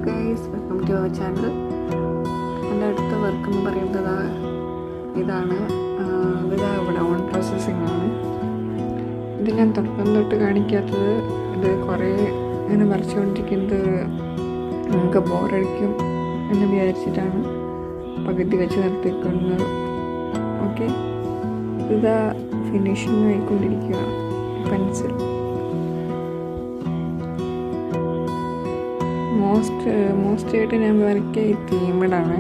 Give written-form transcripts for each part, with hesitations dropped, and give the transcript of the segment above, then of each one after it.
Guys, welcome to our channel. എൻ്റെ അടുത്ത work എന്ന് പറയുന്നത് ഇതാണ്. ഇവിടെ ഓൺ പ്രോസസ്സിംഗ് ആണ്. ഇത് ഞാൻ തുടക്കം തൊട്ട് കാണിക്കാത്തത്, ഇത് കുറേ ഇങ്ങനെ വരച്ചുകൊണ്ടിരിക്കുന്നത് നമുക്ക് ബോറടിക്കും എന്ന് വിചാരിച്ചിട്ടാണ് പകുതി വെച്ച് നിർത്തിക്കുന്നത്. ഓക്കെ, ഇതാ ഫിനിഷിങ് ആയിക്കൊണ്ടിരിക്കുകയാണ്. പെൻസിൽ മോസ്റ്റ് ആയിട്ട് ഞാൻ വരയ്ക്കുക ഈ തീമിടാണ്.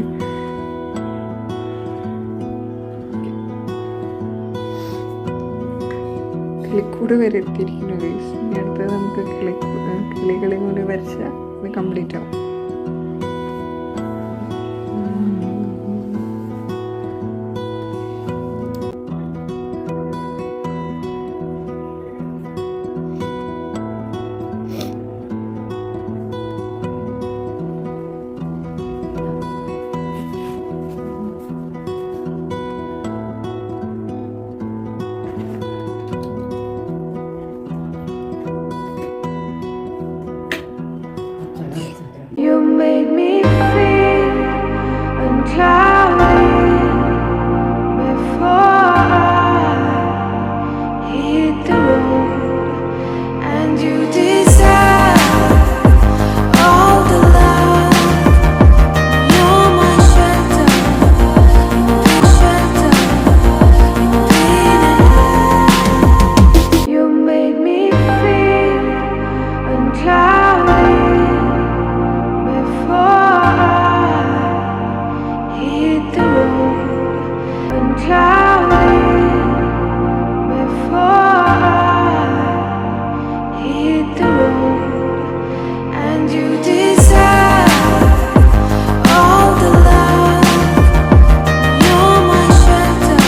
കിളിക്കൂട് വരെ എത്തിയിരിക്കുന്നു ഗൈസ്. ഇനി അടുത്തത് നമുക്ക് കിളികളെ കൂടി വരച്ചാൽ ഇത് കംപ്ലീറ്റ് ആവും. You made me feel uncloudy before I hit the road, and you deserve all the love. You're my shelter, You made me feel uncloudy before I hit the road, uncloudy before I hit the road, and you deserve all the love. You're my shelter,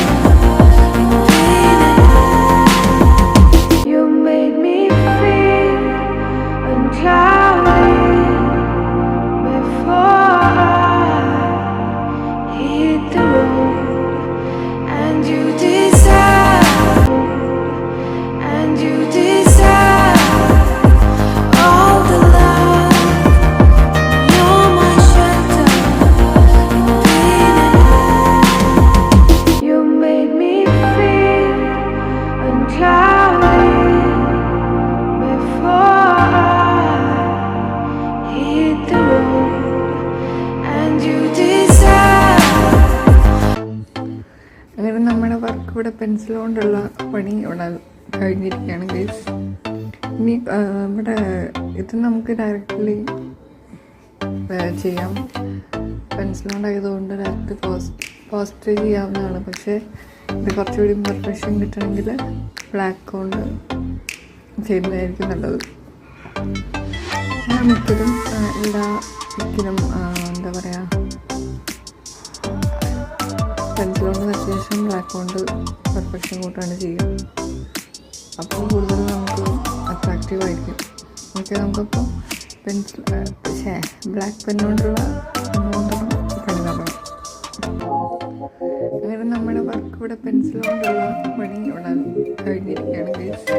You made me feel uncloudy before I hit the road, and you deserve all the love. You're my shelter, You made me feel uncloudy before I hit the road, and you deserve. അങ്ങനെ നമ്മുടെ work ഇവിടെ pencil കൊണ്ടുള്ള പണി ഇവിടെ കഴിഞ്ഞിരിക്കുകയാണ് guys. ഇനി ഇവിടെ ഇത് നമുക്ക് ഡയറക്റ്റ്ലി ചെയ്യാം. പെൻസിൽ കൊണ്ടായതുകൊണ്ട് ഡയറക്റ്റ് പോസ്റ്റ് ചെയ്യാവുന്നതാണ്. പക്ഷേ ഇത് കുറച്ചുകൂടി പെർഫെക്ഷൻ കിട്ടണമെങ്കിൽ ബ്ലാക്ക് കൊണ്ട് ചെയ്യുന്നതായിരിക്കും നല്ലത്. ഞാൻ മിക്കതും മിക്കതും എന്താ പറയുക, പെൻസിൽ കൊണ്ട് വെച്ച ശേഷം ബ്ലാക്ക് കൊണ്ട് പെർഫെക്ഷൻ കൂട്ടാണ് ചെയ്യുക. അപ്പോൾ കൂടുതൽ നമുക്ക് അട്രാക്റ്റീവ് ആയിരിക്കും. ഓക്കെ, നമുക്കിപ്പോൾ ബ്ലാക്ക് പെന്നുകൊണ്ടുള്ള പണി തുടങ്ങും. അങ്ങനെ നമ്മുടെ വർക്ക് ഇവിടെ പെൻസിൽ കൊണ്ടുള്ള പണി ഇവിടെ കഴിഞ്ഞിരിക്കുകയാണ് ഗൈസ്.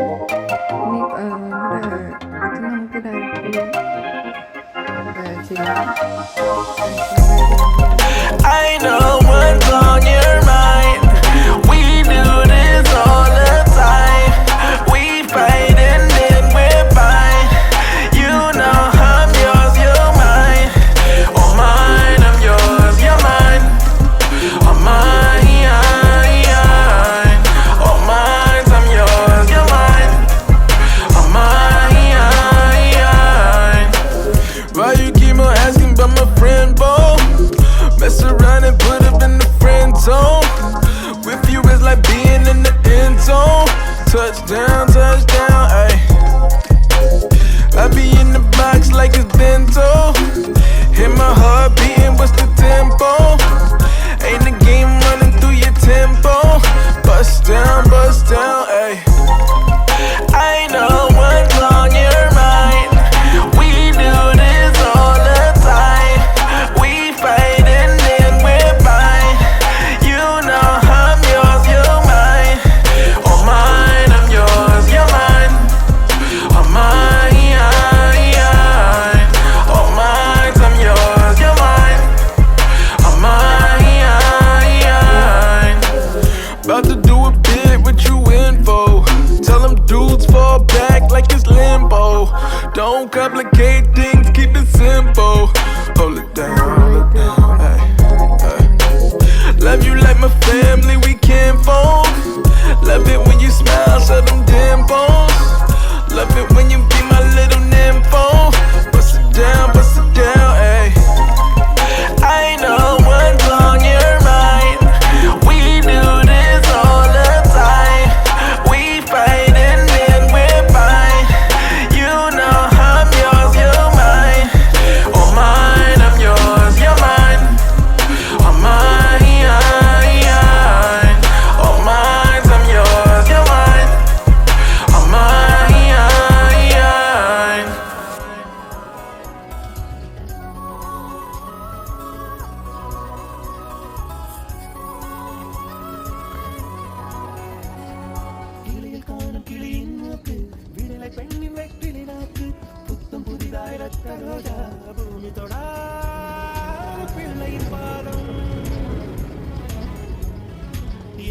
ഇനി ഇവിടെ ഇത് നമുക്ക് ഡയറക്റ്റ്ലി ചെയ്യാം. I know what's on your mind. We do this all the time. We fight and then we're fine. You know I'm yours, you're mine. Oh mine, I'm yours, you're mine. Oh mine, oh mine, I'm yours, you're mine. Oh mine. Why you keep on asking about my friend, boy? Mess around and put up in the front. complicate things, keep it simple. Hold it down, hey, hey. Love you like my family, we kinfolk. Love it when you smile, show them dimples. Love it when you be my little nympho. Bust it down, ayy. I know what's on your mind. We do this all the time. We fight and then we're fine. You know I'm yours, you're mine. Oh mine, I'm yours, you're mine. Oh mine, oh mine, I'm yours, you're mine. Oh mine.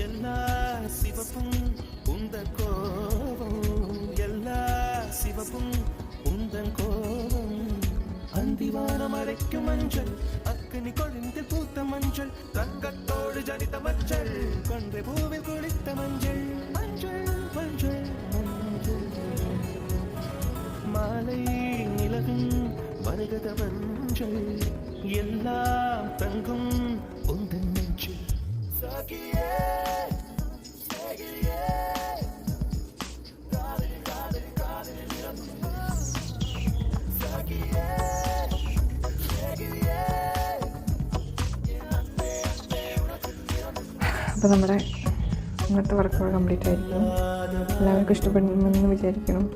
எல்லா சிவப்பும் உந்தன் கோபம், எல்லா சிவப்பும் உந்தன் கோபம். அந்திவானம் அரைக்கும் மஞ்சள், அக்கினி கொழுந்தில் பூத்த மஞ்சள், தங்கத்தோடு ஜனித்த மஞ்சள், கொன்றை பூவில் குளித்த மஞ்சள். மஞ்சள் மஞ்சள் மஞ்சள் மாலை நிலகும் மரகத மஞ்சள், எல்லாம் தங்கும் உந்தன் நெஞ்சில். சாகியே சாகியே காதலி காதலி காதலி நிறம் சாகியே சாகியே. അപ്പോൾ നമ്മുടെ ഇന്നത്തെ വർക്കുകൾ കംപ്ലീറ്റ് ആയിരിക്കും. എല്ലാവർക്കും ഇഷ്ടപ്പെടുമെന്ന് വിചാരിക്കണം.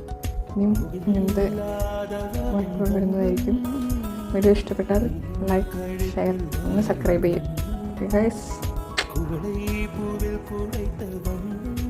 ഇനിയും ഇങ്ങനത്തെ വർക്കുകൾ വരുന്നതായിരിക്കും. വീഡിയോ ഇഷ്ടപ്പെട്ടാൽ ലൈക്ക്, ഷെയർ, ഒന്ന് സബ്സ്ക്രൈബ് ചെയ്യും. Okay guys. குவளை பூவில் குழைத்த வண்ணம்